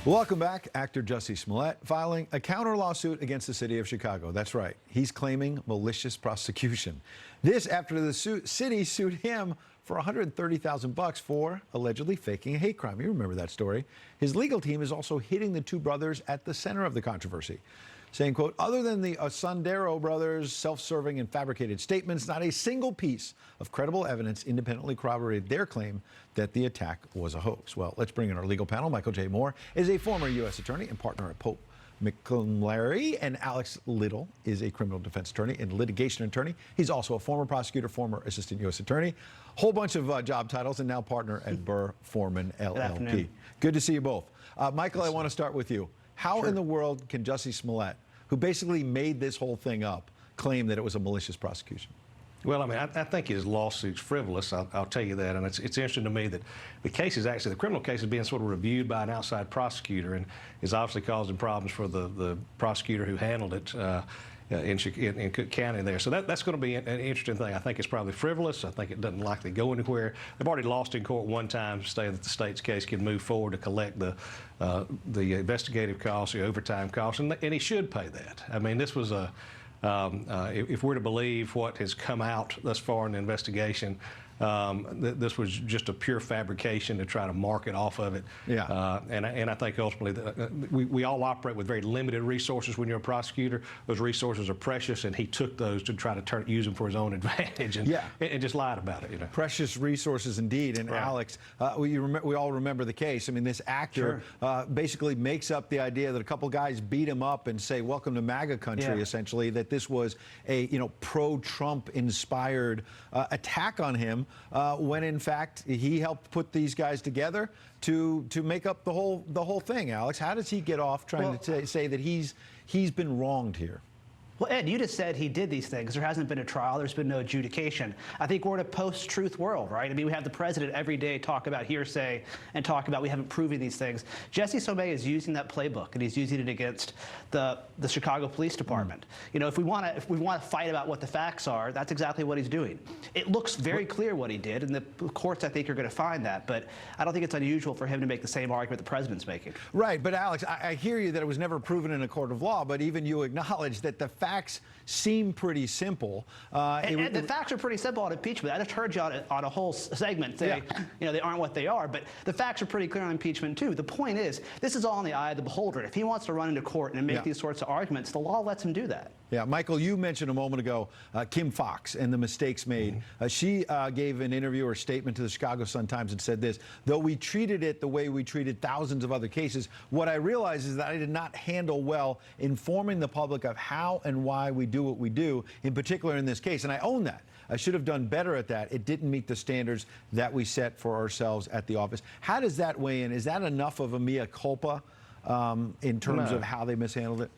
Welcome back. Actor Jussie Smollett filing a counter lawsuit against the city of Chicago. That's right. He's claiming malicious prosecution. This after the city sued him for $130,000 for allegedly faking a hate crime. You remember that story. His legal team is also hitting the two brothers at the center of the controversy, saying, quote, other than the Asundero brothers' self-serving and fabricated statements, not a single piece of credible evidence independently corroborated their claim that the attack was a hoax. Well, let's bring in our legal panel. Michael J. Moore is a former U.S. attorney and partner at Pope McClary, and Alex Little is a criminal defense attorney and litigation attorney. He's also a former prosecutor, former assistant U.S. attorney, whole bunch of job titles, and now partner at Burr Forman LLP. Good to see you both. Michael, I want to start with you. How in the world can Jussie Smollett, who basically made this whole thing up, claim that it was a malicious prosecution? Well, I mean, I think his lawsuit's frivolous. I'll tell you that. And it's interesting to me that the case is actually, the criminal case is being sort of reviewed by an outside prosecutor and is obviously causing problems for the prosecutor who handled it in Cook County there. So that's going to be an interesting thing. I think it's probably frivolous. I think it doesn't likely go anywhere. They've already lost in court one time, saying that the state's case can move forward to collect the investigative costs, the overtime costs, and he should pay that. I mean, this was a if we're to believe what has come out thus far in the investigation, this was just a pure fabrication to try to market off of it. Yeah. And I think ultimately we all operate with very limited resources when you're a prosecutor. Those resources are precious, and he took those to try to use them for his own advantage and just lied about it. You know. Precious resources indeed. And right. Alex, we all remember the case. I mean, this actor basically makes up the idea that a couple guys beat him up and say, welcome to MAGA country, essentially, that this was a pro-Trump inspired attack on him. When in fact he helped put these guys together to make up the whole thing. Alex, how does he get off trying to say that he's been wronged here? Well, Ed, you just said he did these things. There hasn't been a trial. There's been no adjudication. I think we're in a post-truth world, right? I mean, we have the president every day talk about hearsay and talk about we haven't proven these things. Jussie Smollett is using that playbook, and he's using it against the Chicago Police Department. You know, if we want to fight about what the facts are, that's exactly what he's doing. It looks very clear what he did, and the courts, I think, are going to find that. But I don't think it's unusual for him to make the same argument the president's making. Right, but Alex, I hear you that it was never proven in a court of law, but even you acknowledge that the facts seem pretty simple. And the facts are pretty simple on impeachment. I just heard you on a whole segment say, they aren't what they are, but the facts are pretty clear on impeachment too. The point is, this is all in the eye of the beholder. If he wants to run into court and make these sorts of arguments, the law lets him do that. Yeah, Michael, you mentioned a moment ago Kim Foxx and the mistakes made. She gave an interview or statement to the Chicago Sun-Times and said this: though we treated it the way we treated thousands of other cases, what I realized is that I did not handle well informing the public of how and why we do what we do, in particular in this case. And I own that. I should have done better at that. It didn't meet the standards that we set for ourselves at the office. How does that weigh in? Is that enough of a mea culpa in terms of how they mishandled it?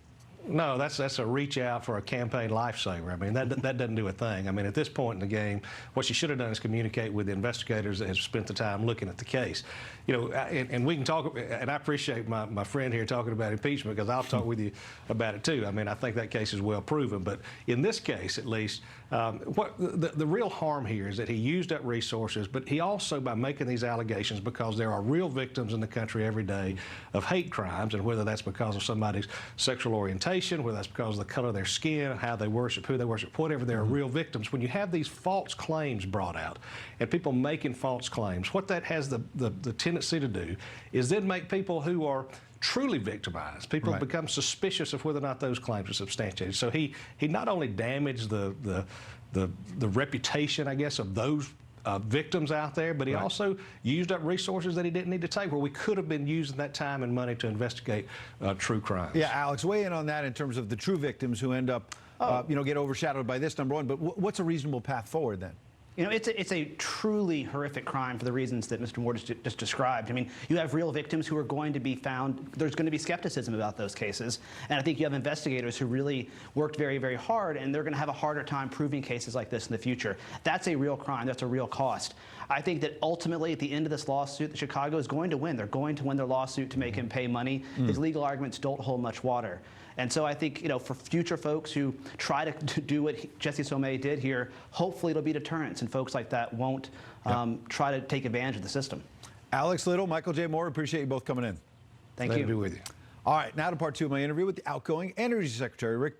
No, that's a reach out for a campaign lifesaver. I mean, that doesn't do a thing. I mean, at this point in the game, what she should have done is communicate with the investigators that have spent the time looking at the case. You know, and we can talk, and I appreciate my friend here talking about impeachment, because I'll talk with you about it too. I mean, I think that case is well proven. But in this case, at least, what the real harm here is that he used up resources, but he also, by making these allegations, because there are real victims in the country every day of hate crimes, and whether that's because of somebody's sexual orientation, whether that's because of the color of their skin, how they worship, who they worship, whatever, there are real victims. When you have these false claims brought out and people making false claims, what that has the tendency to do is then make people who are truly victimized, people become suspicious of whether or not those claims are substantiated. So he not only damaged the reputation, I guess, of those victims out there, but he also used up resources that he didn't need to take, where we could have been using that time and money to investigate true crimes. Yeah, Alex, weigh in on that in terms of the true victims who end up, get overshadowed by this, number one. But what's a reasonable path forward then? You know, it's a truly horrific crime for the reasons that Mr. Moore just described. I mean, you have real victims who are going to be found. There's going to be skepticism about those cases. And I think you have investigators who really worked very, very hard, and they're going to have a harder time proving cases like this in the future. That's a real crime. That's a real cost. I think that ultimately, at the end of this lawsuit, Chicago is going to win. They're going to win their lawsuit to make him pay money. His legal arguments don't hold much water. And so I think, for future folks who try to do what Jussie Smollett did here, hopefully it'll be deterrence, and folks like that won't try to take advantage of the system. Alex Little, Michael J. Moore, appreciate you both coming in. Thank Glad you. to be with you. All right, now to part two of my interview with the outgoing Energy Secretary, Rick.